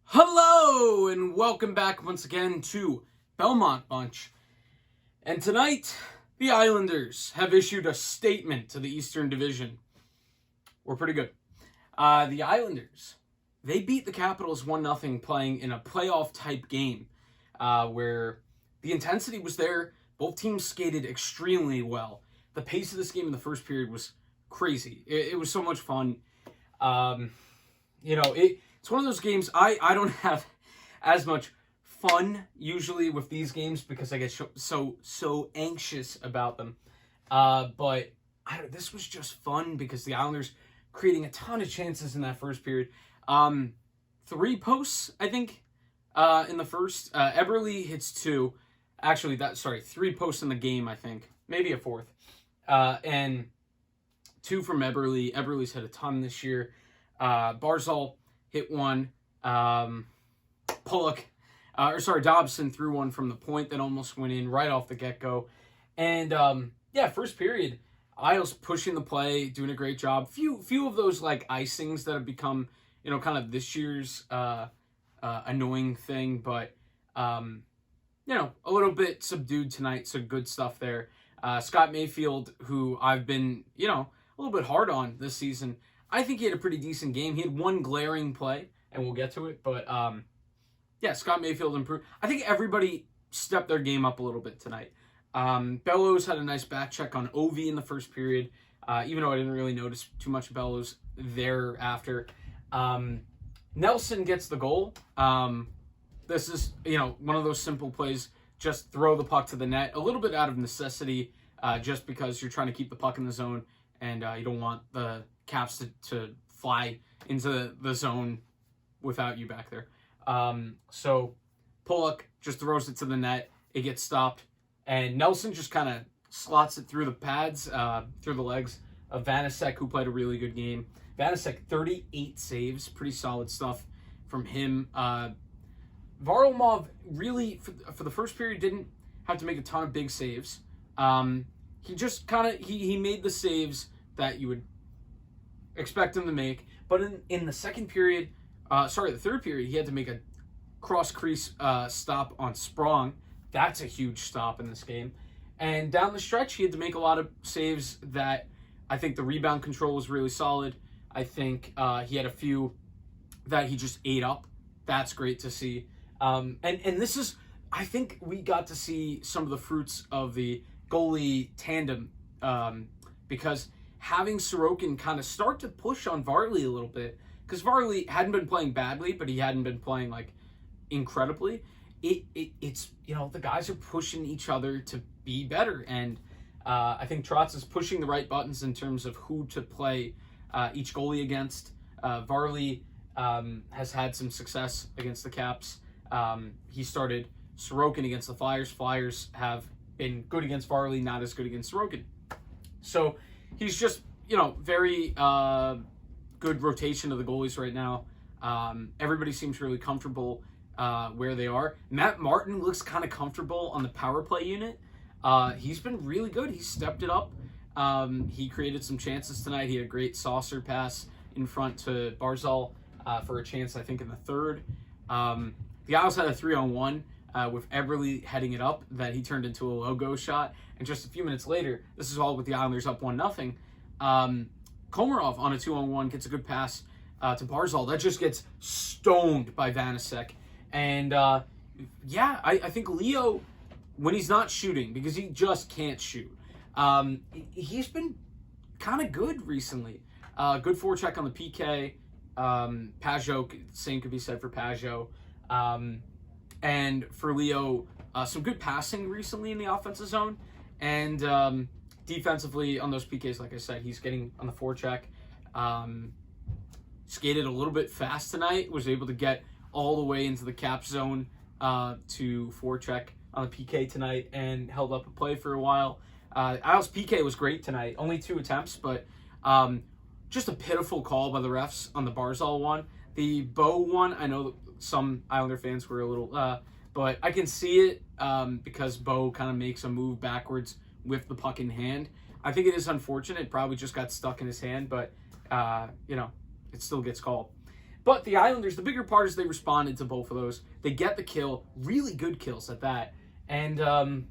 Hello, and welcome back once again to Belmont Bunch. And tonight, the Islanders have issued a statement to the Eastern Division. We're pretty good. The Islanders, they beat the Capitals 1-0 playing in a playoff-type game where the intensity was there. Both teams skated extremely well. The pace of this game in the first period was crazy. It was so much fun. It's one of those games, I don't have as much fun usually with these games because I get so anxious about them. But this was just fun because the Islanders creating a ton of chances in that first period. 3 posts, I think, in the first. Eberle hits 2. Actually, 3 posts in the game, I think. Maybe a 4th. And 2 from Eberle. Eberle's hit a ton this year. Barzal hit 1. Dobson threw 1 from the point that almost went in right off the get-go. And, first period, Isles pushing the play, doing a great job. Few of those, icings that have become, kind of this year's annoying thing. But, a little bit subdued tonight, so good stuff there. Scott Mayfield, who I've been, a little bit hard on this season, I think he had a pretty decent game. He had 1 glaring play, and we'll get to it. But, Scott Mayfield improved. I think everybody stepped their game up a little bit tonight. Bellows had a nice back check on Ovi in the first period, even though I didn't really notice too much of Bellows thereafter. Nelson gets the goal. This is, one of those simple plays. Just throw the puck to the net. A little bit out of necessity, just because you're trying to keep the puck in the zone, and you don't want the Caps to fly into the zone without you back there. So Pulock just throws it to the net. It gets stopped. And Nelson just kind of slots it through the pads, through the legs of Vanecek, who played a really good game. Vanecek, 38 saves. Pretty solid stuff from him. Varlamov really, for the first period, didn't have to make a ton of big saves. He just he made the saves that you would expect him to make. But in the second period, the third period, he had to make a cross-crease stop on Sprong. That's a huge stop in this game. And down the stretch, he had to make a lot of saves that I think the rebound control was really solid. I think he had a few that he just ate up. That's great to see. And this is, I think we got to see some of the fruits of the goalie tandem because having Sorokin kind of start to push on Varley a little bit, because Varley hadn't been playing badly, but he hadn't been playing incredibly. It's the guys are pushing each other to be better, and I think Trotz is pushing the right buttons in terms of who to play each goalie against. Varley has had some success against the Caps. He started Sorokin against the Flyers. Flyers have been good against Varley, not as good against Sorokin. So he's just very good rotation of the goalies right now. Everybody seems really comfortable where they are. Matt Martin looks kind of comfortable on the power play unit. He's been really good. He stepped it up. He created some chances tonight. He had a great saucer pass in front to Barzal for a chance, I think, in the third. The Isles had a 3-on-1 with Eberle heading it up that he turned into a logo shot. And just a few minutes later, this is all with the Islanders up 1-0. Komarov on a 2-on-1 gets a good pass to Barzal. That just gets stoned by Vanecek. And, I think Leo, when he's not shooting, because he just can't shoot, he's been kind of good recently. Good forecheck on the PK. Pajot, same could be said for Pajot. And for Leo, some good passing recently in the offensive zone. And defensively on those PKs, like I said, he's getting on the forecheck. Skated a little bit fast tonight. Was able to get all the way into the cap zone to forecheck on the PK tonight and held up a play for a while. Isles PK was great tonight. Only 2 attempts, but just a pitiful call by the refs on the Barzal one. The Bo one, I know some Islander fans were a little, but I can see it because Bo kind of makes a move backwards with the puck in hand. I think it is unfortunate. It probably just got stuck in his hand, but, it still gets called. But the Islanders, the bigger part is they responded to both of those. They get the kill, really good kills at that, and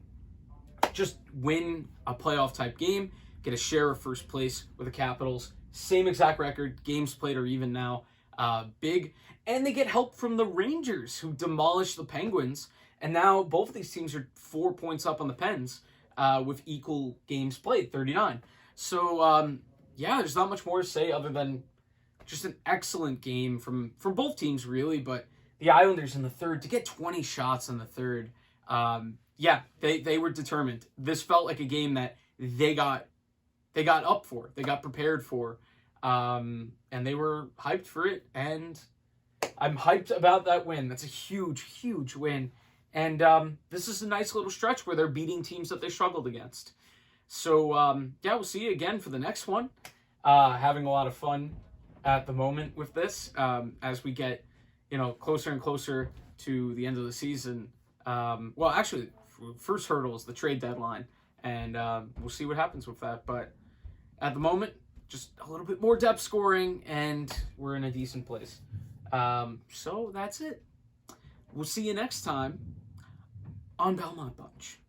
just win a playoff-type game, get a share of first place with the Capitals. Same exact record, games played are even now, big. And they get help from the Rangers, who demolished the Penguins. And now both of these teams are 4 points up on the Pens with equal games played, 39. So, there's not much more to say other than just an excellent game from both teams, really. But the Islanders in the third, to get 20 shots in the third, they were determined. This felt like a game that they got up for. They got prepared for. And they were hyped for it. And I'm hyped about that win. That's a huge, huge win. And this is a nice little stretch where they're beating teams that they struggled against. So, we'll see you again for the next one. Having a lot of fun at the moment with this as we get, closer and closer to the end of the season. Actually, first hurdle is the trade deadline. And we'll see what happens with that. But at the moment, just a little bit more depth scoring, and we're in a decent place. So that's it. We'll see you next time on Belmont Bunch.